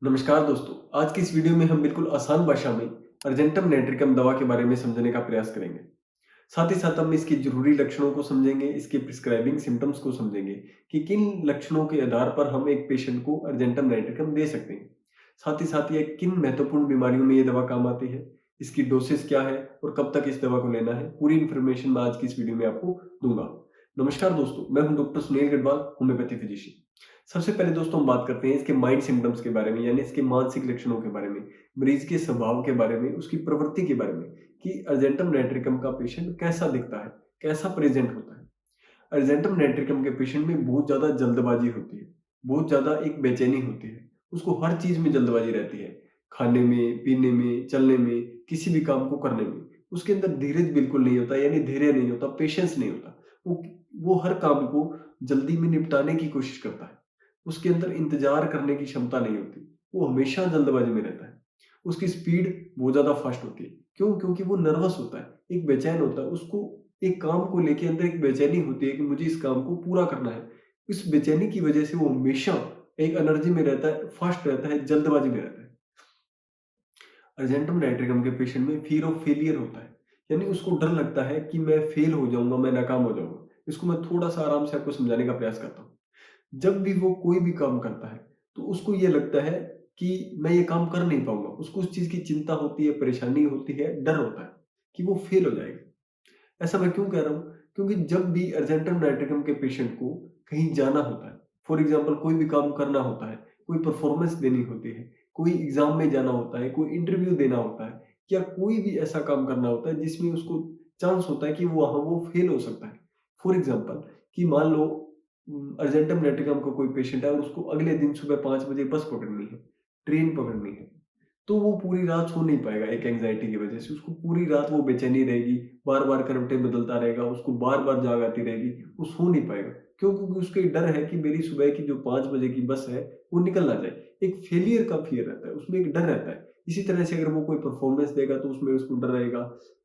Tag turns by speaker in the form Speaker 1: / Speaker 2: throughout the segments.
Speaker 1: नमस्कार दोस्तों, आज की इस वीडियो में हम बिल्कुल आसान भाषा में अर्जेंटम नाइट्रिकम दवा के बारे में समझने का प्रयास करेंगे। साथ ही साथ हम इसके जरूरी लक्षणों को समझेंगे, इसके प्रिस्क्राइबिंग सिम्टम्स को समझेंगे कि किन लक्षणों के आधार पर हम एक पेशेंट को अर्जेंटम नाइट्रिकम दे सकते हैं। साथ ही साथ ये किन महत्वपूर्ण बीमारियों में ये दवा काम आती है, इसकी डोसेस क्या है और कब तक इस दवा को लेना है, पूरी इन्फॉर्मेशन मैं आज की इस वीडियो में आपको दूंगा। नमस्कार दोस्तों, मैं हूं doctor Sunil Garhwal, homeopathy physician. सबसे पहले दोस्तों हम बात करते हैं इसके माइंड सिम्टम्स के बारे में, यानी इसके मानसिक लक्षणों के बारे में, मरीज के स्वभाव के बारे में, उसकी प्रवृत्ति के बारे में कि अर्जेंटम नाइट्रिकम का पेशेंट कैसा दिखता है, कैसा प्रेजेंट होता है। अर्जेंटम नाइट्रिकम के पेशेंट में बहुत ज्यादा जल्दबाजी होती है, बहुत ज्यादा एक बेचैनी होती है, उसको हर चीज में जल्दबाजी रहती है, खाने में, पीने में, चलने में, किसी भी काम को करने में। उसके अंदर धीरज बिल्कुल नहीं होता, यानी धैर्य नहीं होता, पेशेंस नहीं होता। वो हर काम को जल्दी में निपटाने की कोशिश करता है। उसके अंदर इंतजार करने की क्षमता नहीं होती, वो हमेशा जल्दबाजी में रहता है। उसकी स्पीड बहुत ज्यादा फास्ट होती है। क्यों? क्योंकि वो नर्वस होता है, एक बेचैन होता है। उसको एक काम को लेके अंदर एक बेचैनी होती है कि मुझे इस काम को पूरा करना है। इस बेचैनी की वजह से वो हमेशा एक एनर्जी में रहता है, फास्ट रहता है, जल्दबाजी में रहता है। अर्जेंटम नाइट्रिकम के पेशेंट में फियर ऑफ फेलियर होता है, यानी उसको डर लगता है कि मैं फेल हो जाऊंगा, मैं नाकाम हो जाऊंगा। इसको मैं थोड़ा सा आराम से आपको समझाने का प्रयास करता हूँ। जब भी वो कोई भी काम करता है तो उसको ये लगता है कि मैं ये काम कर नहीं पाऊंगा। उसको उस चीज की चिंता होती है, परेशानी होती है, डर होता है कि वो फेल हो जाएगा। ऐसा मैं क्यों कह रहा हूँ? क्योंकि जब भी अर्जेंटम नाइट्रिकम के पेशेंट को कहीं जाना होता है, फॉर एग्जाम्पल कोई भी काम करना होता है, कोई परफॉर्मेंस देनी होती है, कोई एग्जाम में जाना होता है, कोई इंटरव्यू देना होता है, या कोई भी ऐसा काम करना होता है जिसमें उसको चांस होता है कि वहां वो फेल हो सकता है। फॉर एग्जाम्पल कि मान लो अर्जेंटम नाइट्रिकम का कोई पेशेंट है और उसको अगले दिन सुबह 5 बजे बस पकड़नी है, ट्रेन पकड़नी है, तो वो पूरी रात सो नहीं पाएगा। एक एंजाइटी की वजह से उसको पूरी रात वो बेचैनी रहेगी, बार बार करवटें बदलता रहेगा, उसको बार बार जाग आती रहेगी, वो सो नहीं पाएगा। क्यों? क्योंकि उसको एक डर है कि मेरी सुबह की जो 5 बजे की बस है वो निकल ना जाए। एक फेलियर का फियर रहता है, उसमें एक डर रहता है। इसी तरह से अगर वो कोई परफॉर्मेंस देगा तो उसमें उसको डर रहेगा,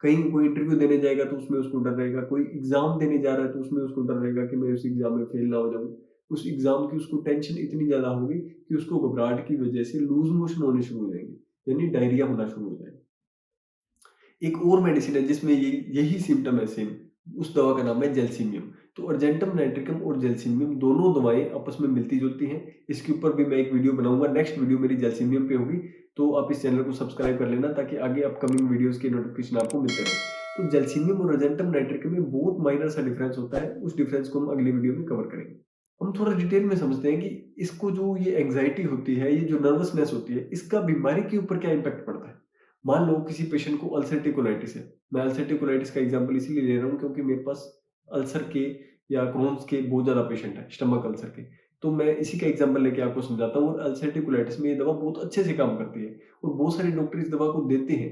Speaker 1: कहीं कोई इंटरव्यू देने जाएगा तो उसमें उसको डर रहेगा, कोई एग्जाम देने जा रहा है तो उसमें उसको डर रहेगा कि मैं उस एग्जाम में फेल ना हो जाऊं। उस एग्जाम की उसको टेंशन इतनी ज्यादा होगी कि उसको घबराहट की वजह से लूज मोशन होने शुरू हो जाएंगे, यानी डायरिया होना शुरू हो जाएगा। एक और मेडिसिन है जिसमें यही सिम्टम है सेम। उस दवा का नाम है जेलसिमियम। तो अर्जेंटम नाइट्रिकम और जेलसिमियम दोनों दवाएं आपस में मिलती जुलती हैं। इसके ऊपर भी मैं एक वीडियो बनाऊंगा, नेक्स्ट वीडियो मेरी जेलसिमियम पे होगी। तो आप इस चैनल को सब्सक्राइब कर लेना ताकि आगे अपकमिंग वीडियोस के नोटिफिकेशन आपको मिलते रहे। तो जेलसिमियम और अर्जेंटम नाइट्रिकम में बहुत माइनर सा डिफरेंस होता है, उस डिफरेंस को हम अगली वीडियो में कवर करेंगे। हम थोड़ा डिटेल में समझते हैं कि इसको जो ये एंग्जाइटी होती है, ये जो नर्वसनेस होती है, इसका बीमारी के ऊपर क्या इम्पैक्ट पड़ता है। मान लो किसी पेशेंट को अल्सरेटिव कोलाइटिस है। मैं अल्सरेटिव कोलाइटिस का एग्जांपल इसीलिए ले रहा हूँ क्योंकि मेरे पास अल्सर के या क्रोन्स के बहुत ज्यादा पेशेंट है, स्टमक अल्सर के। तो मैं इसी का एग्जांपल लेके आपको समझाता हूँ। और अल्सरेटिव कोलाइटिस में ये दवा बहुत अच्छे से काम करती है और बहुत सारे डॉक्टर इस दवा को देते हैं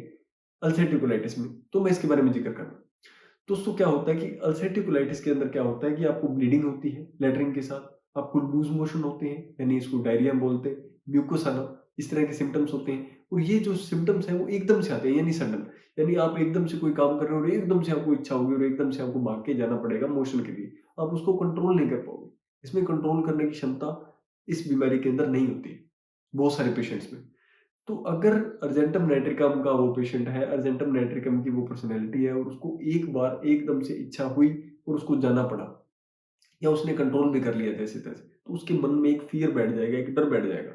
Speaker 1: अल्सरेटिव कोलाइटिस में। तो मैं इसके बारे में जिक्र कर रहा हूँ। दोस्तों क्या होता है कि अल्सरेटिव कोलाइटिस के अंदर क्या होता है कि आपको ब्लीडिंग होती है लैट्रिन के साथ, आपको लूज मोशन होते हैं, यानी इसको डायरिया बोलते हैं, म्यूकोसाना, इस तरह के सिम्टम्स होते हैं। और ये जो सिम्टम्स हैं वो एकदम से आते हैं, यानी सडन। यानी आप एकदम से कोई काम कर रहे हो और एकदम से आपको इच्छा होगी और एकदम से आपको भाग के जाना पड़ेगा मोशन के लिए, आप उसको कंट्रोल नहीं कर पाओगे। इसमें कंट्रोल करने की क्षमता इस बीमारी के अंदर नहीं होती है, बहुत सारे पेशेंट्स में। तो अगर अर्जेंटम नाइट्रिकम का वो पेशेंट है, अर्जेंटम नाइट्रिकम की वो पर्सनैलिटी है और उसको एक बार एकदम से इच्छा हुई और उसको जाना पड़ा, या उसने कंट्रोल भी कर लिया जैसे तैसे, तो उसके मन में एक फियर बैठ जाएगा, एक डर बैठ जाएगा।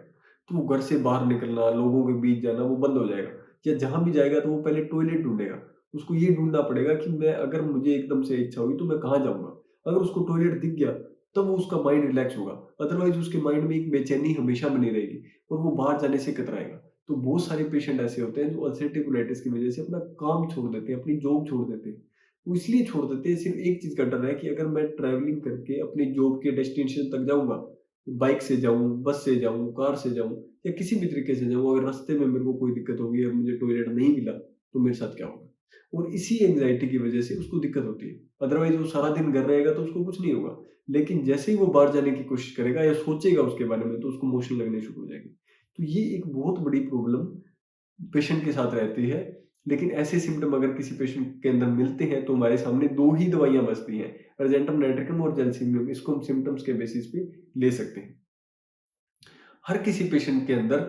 Speaker 1: तो वो घर से बाहर निकलना, लोगों के बीच जाना वो बंद हो जाएगा। या जहां भी जाएगा तो वो पहले टॉयलेट ढूंढेगा। उसको ये ढूंढना पड़ेगा कि मैं, अगर मुझे एकदम से इच्छा हुई तो मैं कहाँ जाऊंगा। अगर उसको टॉयलेट दिख गया तब वो उसका माइंड रिलैक्स होगा, अदरवाइज उसके माइंड में एक बेचैनी हमेशा बनी रहेगी और वो बाहर जाने से कतराएगा। तो बहुत सारे पेशेंट ऐसे होते हैं जो अल्सरेटिव कोलाइटिस की वजह से अपना काम छोड़ देते हैं, अपनी जॉब छोड़ देते हैं। वो इसलिए छोड़ देते हैं, सिर्फ एक चीज का डर है कि अगर मैं ट्रैवलिंग करके अपनी जॉब के डेस्टिनेशन तक जाऊंगा, बाइक से जाऊं, बस से जाऊं, कार से जाऊं, या किसी भी तरीके से जाऊं, अगर रास्ते में मेरे को कोई दिक्कत होगी और मुझे टॉयलेट नहीं मिला तो मेरे साथ क्या होगा। और इसी एंग्जाइटी की वजह से उसको दिक्कत होती है। अदरवाइज वो सारा दिन घर रहेगा तो उसको कुछ नहीं होगा, लेकिन जैसे ही वो बाहर जाने की कोशिश करेगा या सोचेगा उसके बारे में तो उसको मोशन लगने शुरू हो जाएगी। तो ये एक बहुत बड़ी प्रॉब्लम पेशेंट के साथ रहती है। लेकिन ऐसे सिम्टम अगर किसी पेशेंट के अंदर मिलते हैं तो हमारे सामने दो ही दवाइयां बचती हैं, अर्जेंटम नाइट्रिकम और जेलसिमियम। इसको हम सिम्टम्स के बेसिस पे ले सकते हैं। हर किसी पेशेंट के अंदर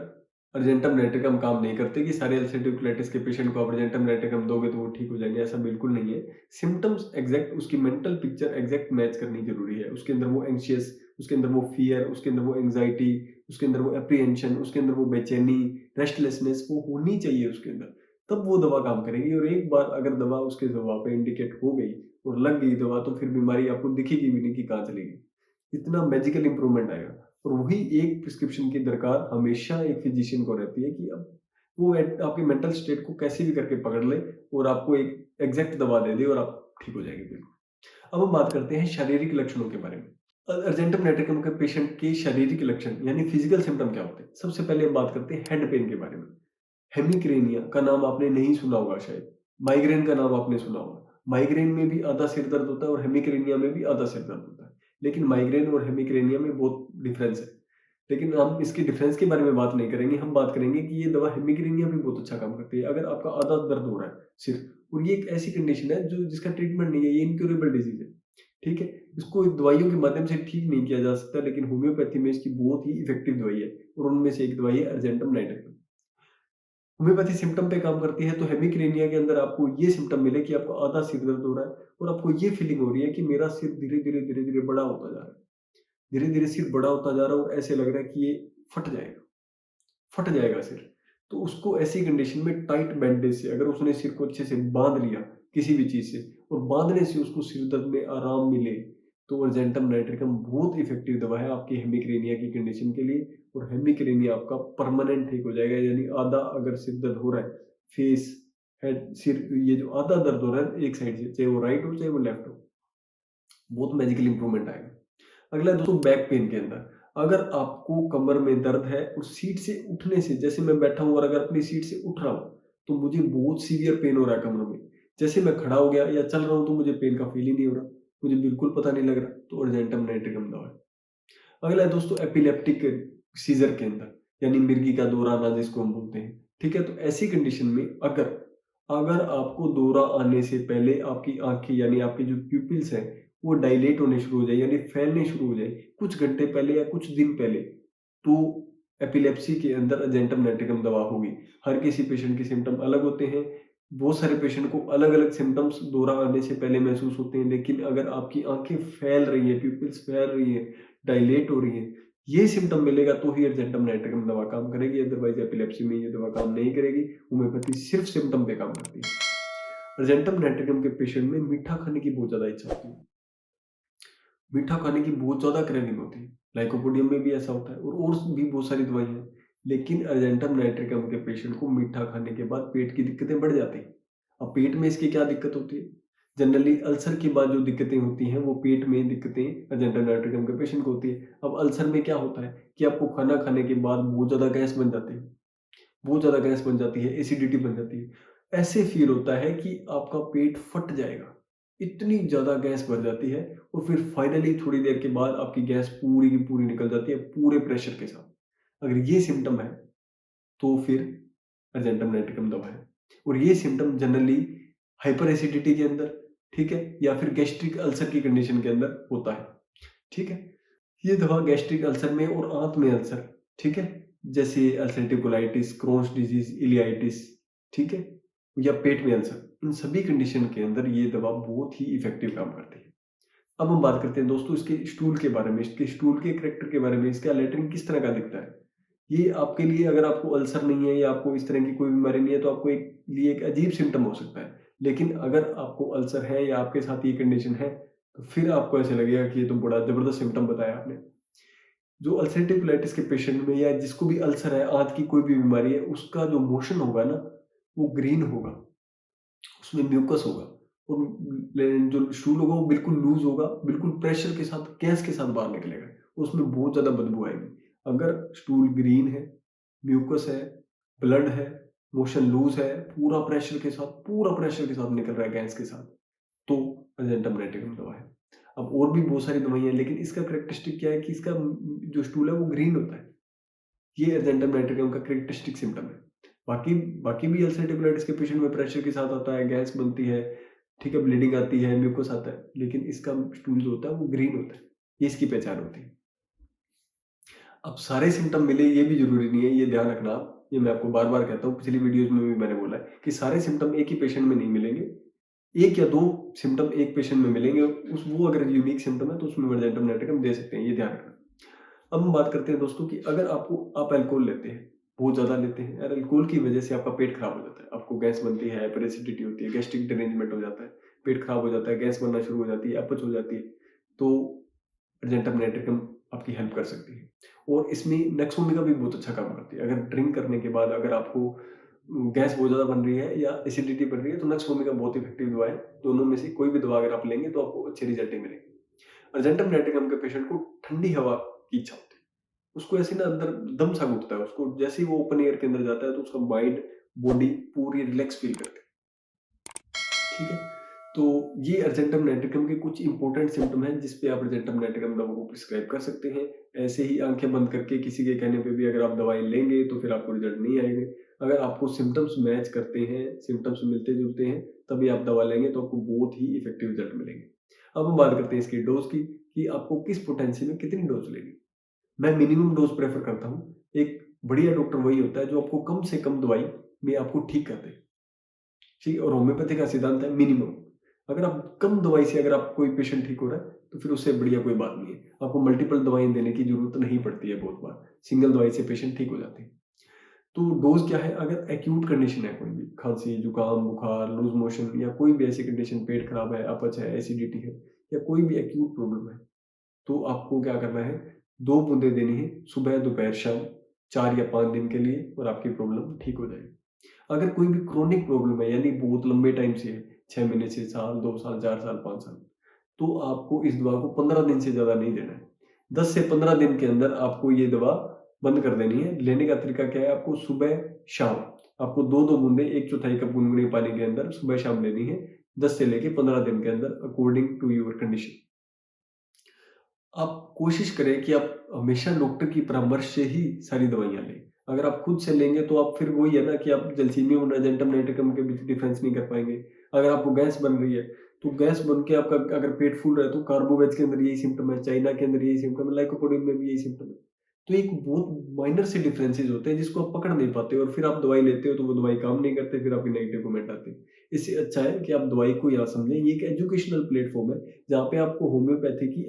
Speaker 1: अर्जेंटम नाइट्रिकम काम नहीं करते कि सारे अल्सरेटिव कोलाइटिस के पेशेंट को आप अर्जेंटम नाइट्रिकम दोगे तो वो ठीक हो जाएंगे, ऐसा बिल्कुल नहीं है। सिम्टम्स एग्जैक्ट उसकी मेंटल पिक्चर एग्जैक्ट मैच करनी जरूरी है। उसके अंदर वो एंशियस, उसके अंदर वो फियर, उसके अंदर वो एंजाइटी, उसके अंदर वो एप्रीहेंशन, उसके अंदर वो बेचैनी, रेस्टलेसनेस वो होनी चाहिए उसके अंदर, तब वो दवा काम करेगी। और एक बार अगर दवा उसके दवा पे इंडिकेट हो गई और लग गई दवा, तो फिर बीमारी आपको दिखेगी भी नहीं कि कहाँ चलेगी। इतना मैजिकल इंप्रूवमेंट आएगा। और वही एक प्रिस्क्रिप्शन की दरकार हमेशा एक फिजिशियन को रहती है कि अब वो आपके मेंटल स्टेट को कैसे भी करके पकड़ ले और आपको एक एग्जैक्ट दवा दे दे और आप ठीक हो जाएंगे बिल्कुल। अब हम बात करते हैं शारीरिक लक्षणों के बारे में। अर्जेंटम नाइट्रिकम के पेशेंट के शारीरिक लक्षण यानी फिजिकल सिम्टम क्या होते हैं? सबसे पहले हम बात करते हैं हेड पेन के बारे में। हेमिक्रेनिया का नाम आपने नहीं सुना होगा शायद, माइग्रेन का नाम आपने सुना होगा। माइग्रेन में भी आधा सिर दर्द होता है और हेमिक्रेनिया में भी आधा सिर दर्द होता है, लेकिन माइग्रेन और हेमिक्रेनिया में बहुत डिफरेंस है। लेकिन हम इसके डिफरेंस के बारे में बात नहीं करेंगे, हम बात करेंगे कि ये दवा हेमिक्रेनिया भी बहुत अच्छा काम करती है। अगर आपका आधा दर्द हो रहा है सिर, और ये एक ऐसी कंडीशन है जो जिसका ट्रीटमेंट नहीं है, ये इनक्योरेबल डिजीज है, ठीक है। इसको दवाइयों के माध्यम से ठीक नहीं किया जा सकता, लेकिन होम्योपैथी में इसकी बहुत ही इफेक्टिव दवाई है, और उनमें से एक दवाई है अर्जेंटम नाइट्रिकम। होम्योपैथी सिम्टम पे काम करती है, तो हेमिक्रेनिया के अंदर आपको ये सिम्टम मिले कि आपको आधा सिर दर्द हो रहा है और आपको ये फीलिंग हो रही है कि मेरा सिर धीरे धीरे बड़ा होता जा रहा है, धीरे धीरे सिर बड़ा होता जा रहा है और ऐसे लग रहा है कि ये फट जाएगा, फट जाएगा सिर। तो उसको ऐसी कंडीशन में टाइट बैंडेज से, अगर उसने सिर को अच्छे से बांध लिया किसी भी चीज से, और बांधने से उसको सिर दर्द में आराम मिले, तो अर्जेंटम नाइट्रिकम बहुत इफेक्टिव दवा है आपकी हेमिक्रेनिया की कंडीशन के लिए। और हेमिक्रेनिया आपका परमानेंट ठीक हो जाएगा। यानी आधा अगर सिर दर्द हो रहा है, फेस, हेड, सिर, ये जो आधा दर्द हो रहा है एक साइड से, चाहे वो राइट हो चाहे वो लेफ्ट हो, बहुत मैजिकल इंप्रूवमेंट आएगा। अगला है दोस्तों बैक पेन के अंदर। अगर आपको कमर में दर्द है और सीट से उठने से, जैसे मैं बैठा हूं और अगर अपनी सीट से उठ रहा हूं तो मुझे बहुत सीवियर पेन हो रहा है कमर में, जैसे मैं खड़ा हो गया या चल रहा हूं तो मुझे पेन का फील ही नहीं हो रहा, मुझे बिल्कुल पता नहीं लग रहा, तो अर्जेंटम नाइट्रिकम दवा है। अगला है दोस्तों एपिलेप्टिक सीजर के अंदर, यानी मिर्गी का दौरा आना जिसको हम बोलते हैं, ठीक है। तो ऐसी कंडीशन में अगर अगर आपको दौरा आने से पहले आपकी आंखें यानी आपके जो प्यूपिल्स हैं वो डायलेट होने शुरू हो जाए यानी फैलने शुरू हो जाए कुछ घंटे पहले या कुछ दिन पहले, तो एपिलेप्सी के अंदर अर्जेंटम नाइट्रिकम दवा होगी। हर किसी पेशेंट के सिम्टम अलग होते हैं, बहुत सारे पेशेंट को अलग अलग सिम्टम्स दौरा आने से पहले महसूस होते हैं, लेकिन अगर आपकी आंखें फैल रही है, प्यूपिल्स फैल रही है, डायलेट हो रही है, ये सिम्टम मिलेगा तो ही अर्जेंटम नाइट्रिकम दवा काम करेगी, अदरवाइज एपिलेप्सी में ये दवा काम नहीं करेगी। होम्योपैथी सिर्फ सिम्टम पे काम करती है। अर्जेंटम नाइट्रिकम के पेशेंट में मीठा खाने की बहुत ज्यादा इच्छा होती है, मीठा खाने की बहुत ज्यादा क्रेविंग होती है। लाइकोपोडियम में भी ऐसा होता है और भी बहुत सारी दवाई हैं। लेकिन अर्जेंटम नाइट्रिकम के पेशेंट को मीठा खाने के बाद पेट की दिक्कतें बढ़ जाती हैं। अब पेट में इसकी क्या दिक्कत होती है? जनरली अल्सर के बाद जो दिक्कतें होती हैं वो पेट में दिक्कतें अर्जेंटम नाइट्रिकम के पेशेंट को होती है। अब अल्सर में क्या होता है कि आपको खाना खाने के बाद बहुत ज्यादा गैस बन जाती है, बहुत ज्यादा गैस बन जाती है, एसिडिटी बन जाती है। ऐसे फील होता है कि आपका पेट फट जाएगा, इतनी ज्यादा गैस भर जाती है। और फिर फाइनली थोड़ी देर के बाद आपकी गैस पूरी की पूरी निकल जाती है पूरे प्रेशर के साथ। अगर ये सिम्टम है तो फिर अर्जेंटम नाइट्रिकम दवा है। और ये सिम्टम जनरली हाइपर एसिडिटी के अंदर, ठीक है, या फिर गैस्ट्रिक अल्सर की कंडीशन के अंदर होता है, ठीक है। ये दवा गैस्ट्रिक अल्सर में और आंत में अल्सर, ठीक है, जैसे अल्सरेटिव कोलाइटिस, क्रोन्स डिजीज, इलियाइटिस, ठीक है, या पेट में अल्सर, इन सभी कंडीशन के अंदर ये दवा बहुत ही इफेक्टिव काम करती है। अब हम बात करते हैं दोस्तों इसके स्टूल के बारे में, इसके स्टूल के करैक्टर के बारे में, इसका लेटरिन किस तरह का दिखता है। ये आपके लिए, अगर आपको अल्सर नहीं है या आपको इस तरह की कोई बीमारी नहीं है, तो आपको एक लिए एक अजीब सिम्टम हो सकता है। लेकिन अगर आपको अल्सर है या आपके साथ ये कंडीशन है, तो फिर आपको ऐसे लगेगा कि ये तो बड़ा जबरदस्त सिम्टम बताया आपने। जो अल्सरेटिव कोलाइटिस के पेशेंट में या जिसको भी अल्सर है, आंत की कोई भी बीमारी है, उसका जो मोशन होगा ना, वो ग्रीन होगा, उसमें म्यूकस होगा, और जो स्टूल होगा वो बिल्कुल लूज होगा, बिल्कुल प्रेशर के साथ, गैस के साथ बाहर निकलेगा, उसमें बहुत ज्यादा बदबू आएगी। अगर स्टूल ग्रीन है, म्यूकस है, ब्लड है, मोशन लूज है, पूरा प्रेशर के साथ निकल रहा है गैस के साथ, तो अर्जेंटम नाइट्रिकम दवा है। अब और भी बहुत सारी दवाइयां हैं, लेकिन इसका करेक्टरिस्टिक क्या है कि इसका जो स्टूल है वो ग्रीन होता है। ये अर्जेंटम नाइट्रिकम का करेक्टरिस्टिक सिम्टम है। बाकी बाकी भी अल्सरेटिव कोलाइटिस के पेशेंट में प्रेशर के साथ आता है, गैस बनती है, ठीक है, ब्लीडिंग आती है, म्यूकस आता है, लेकिन इसका स्टूल जो होता है वो ग्रीन होता है। ये इसकी पहचान होती है। अब सारे सिम्टम मिले ये भी जरूरी नहीं है, ये ध्यान रखना आप। ये मैं आपको बार-बार कहता हूँ, पिछली वीडियोज़ में भी मैंने बोला है कि सारे सिम्पटम एक ही पेशेंट में नहीं मिलेंगे। 1 या 2 सिम्पटम एक पेशेंट में मिलेंगे, उस वो अगर यूनिक सिम्पटम है तो उसमें मर्जेंटम नाइट्रिक दे सकते हैं, ये ध्यान रखना। अब हम बात करते हैं दोस्तों कि अगर आप अल्कोहल लेते हैं, बहुत ज़्यादा लेते हैं और अल्कोहल की वजह से आपका पेट खराब हो जाता है, आपको गैस बनती है, हाइपर एसिडिटी होती है, गैस्ट्रिक डिरेंजमेंट हो जाता है, पेट खराब हो जाता है, गैस बनना शुरू हो जाती है, अपच हो जाती है, तो अर्जेंटम नाइट्रिकम आपकी हेल्प कर सकती है। और इसमें नेक्सोमिका भी बहुत अच्छा काम करती है। अगर ड्रिंक करने के बाद अगर आपको गैस बहुत ज़्यादा बन रही है या एसिडिटी बन रही है, तो नेक्सोमिका बहुत इफेक्टिव दवा है। दोनों में से कोई भी दवा अगर आप लेंगे तो आपको अच्छे रिजल्ट ही मिलेंगे। अर्जेंटम नाइट्रिकम के पेशेंट को ठंडी हवा की इच्छा होती है। उसको ऐसे ना अंदर दम सा घुटता है, उसको जैसे ही वो ओपन एयर के अंदर जाता है तो उसका माइंड, बॉडी पूरी रिलैक्स फील करती है। ठीक है? तो ये अर्जेंटम नाइट्रिकम के कुछ इंपॉर्टेंट सिम्पटम हैं जिस पे आप अर्जेंटम नाइट्रिकम दवा को प्रिस्क्राइब कर सकते हैं। ऐसे ही आंखें बंद करके किसी के कहने पे भी अगर आप दवाई लेंगे तो फिर आपको रिजल्ट नहीं आएंगे। अगर आपको सिम्पटम्स मैच करते हैं, सिम्पटम्स मिलते जुलते हैं, तभी आप दवा लेंगे तो आपको बहुत ही इफेक्टिव रिजल्ट मिलेंगे। अब हम बात करते हैं इसकी डोज की कि आपको किस पोटेंसी में कितनी डोज लेनी। मैं मिनिमम डोज प्रेफर करता हूँ। एक बढ़िया डॉक्टर वही होता है जो आपको कम से कम दवाई में आपको ठीक कर दे। ठीक है? और होम्योपैथी का सिद्धांत है मिनिमम। अगर आप कम दवाई से अगर आप कोई पेशेंट ठीक हो रहा है तो फिर उससे बढ़िया कोई बात नहीं है। आपको मल्टीपल दवाएं देने की जरूरत नहीं पड़ती है, बहुत बार सिंगल दवाई से पेशेंट ठीक हो जाते हैं। तो डोज क्या है, अगर एक्यूट कंडीशन है, कोई भी खांसी, जुकाम, बुखार, लूज मोशन या कोई भी ऐसी कंडीशन, पेट खराब है, अपच है, एसिडिटी है या कोई भी एक्यूट प्रॉब्लम है, तो आपको क्या करना है, 2 बूंदें देनी है सुबह, दोपहर, शाम 4 या 5 दिन के लिए और आपकी प्रॉब्लम ठीक हो जाएगी। अगर कोई भी क्रोनिक प्रॉब्लम है यानी बहुत लंबे टाइम से है, 6 महीने से, साल, 2 साल, 4 साल, 5 साल, तो आपको इस दवा को 15 दिन से ज़्यादा नहीं देना है। 10 से 15 दिन के अंदर आपको ये दवा बंद कर देनी है। लेने का तरीका क्या है, आपको सुबह, शाम आपको 2-2 बूंदें 1/4 कप गुनगुने पानी के अंदर सुबह-शाम लेनी है, 10 से लेके 15 दिन के अंदर अकॉर्डिंग टू योर कंडीशन। आप कोशिश करें कि आप हमेशा डॉक्टर की परामर्श से ही सारी दवाइयाँ लें। अगर आप खुद से लेंगे तो आप फिर वही है ना कि आप जलसीमियम और अजेंटम नाइट्रिकम के बीच डिफरेंस नहीं कर पाएँगे। अगर आपको गैस बन रही है, तो गैस बन के आपका अगर पेट फूल रहा है तो कार्बोवेज के अंदर यही सिम्पटम है, चाइना के अंदर यही सिम्पटम है, लाइकोपोडियम में भी यही सिम्पटम है। तो एक बहुत माइनर से डिफरेंसेस होते हैं जिसको आप पकड़ नहीं पाते और फिर आप दवाई लेते हो तो वो दवाई काम नहीं करते, फिर आपके नेगेटिव कमेंट आते हैं। इससे अच्छा है कि आप दवाई को यहाँ समझें, ये एक एजुकेशनल प्लेटफ़ॉर्म है जहाँ पे आपको होम्योपैथी की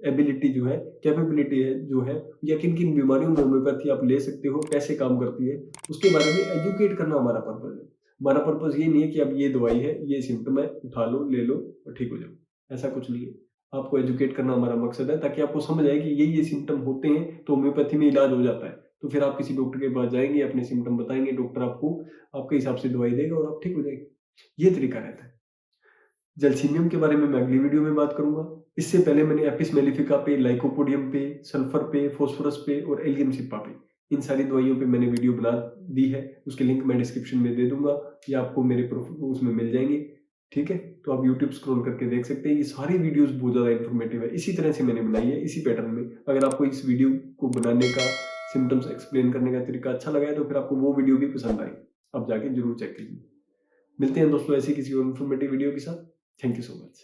Speaker 1: एबिलिटी जो है, कैपेबिलिटी है जो है, या किन-किन बीमारियों में होम्योपैथी आप ले सकते हो, कैसे काम करती है, उसके बारे में एजुकेट करना हमारा पर्पज़ है। हमारा पर्पज़ ये नहीं है कि अब ये दवाई है, ये सिम्पटम है, उठा लो, ले लो और ठीक हो जाओ, ऐसा कुछ नहीं है। आपको एजुकेट करना हमारा मकसद है ताकि आपको समझ आए कि ये सिम्पटम होते हैं, तो होम्योपैथी में इलाज हो जाता है। तो फिर आप किसी डॉक्टर के पास जाएँगे, अपने सिम्पटम बताएँगे, डॉक्टर आपको आपके हिसाब से दवाई देगा और आप ठीक हो जाएँगे। ये तरीका रहता है। जलसीमियम के बारे में मैं अगली वीडियो में बात करूँगा। इससे पहले मैंने एपिस मेलिफिका पे, लाइकोपोडियम पे, सल्फर पे, फास्फोरस पे और एलियम सिप्पा पे, इन सारी दवाइयों पे मैंने वीडियो बना दी है। उसकी लिंक मैं डिस्क्रिप्शन में दे दूँगा या आपको मेरे उसमें मिल जाएँगे। ठीक है? तो आप यूट्यूब स्क्रॉल करके देख सकते हैं। ये सारी वीडियोज़ बहुत ज़्यादा इन्फॉर्मेटिव है। इसी तरह से मैंने बनाई है, इसी पैटर्न में। अगर आपको इस वीडियो को बनाने का, सिम्पटम्स एक्सप्लेन करने का तरीका अच्छा लगा है तो फिर आपको वो वीडियो भी पसंद आएगी। आप जाके ज़रूर चेक कीजिए। मिलते हैं दोस्तों ऐसी किसी और इन्फॉर्मेटिव वीडियो के साथ। Thank you so much.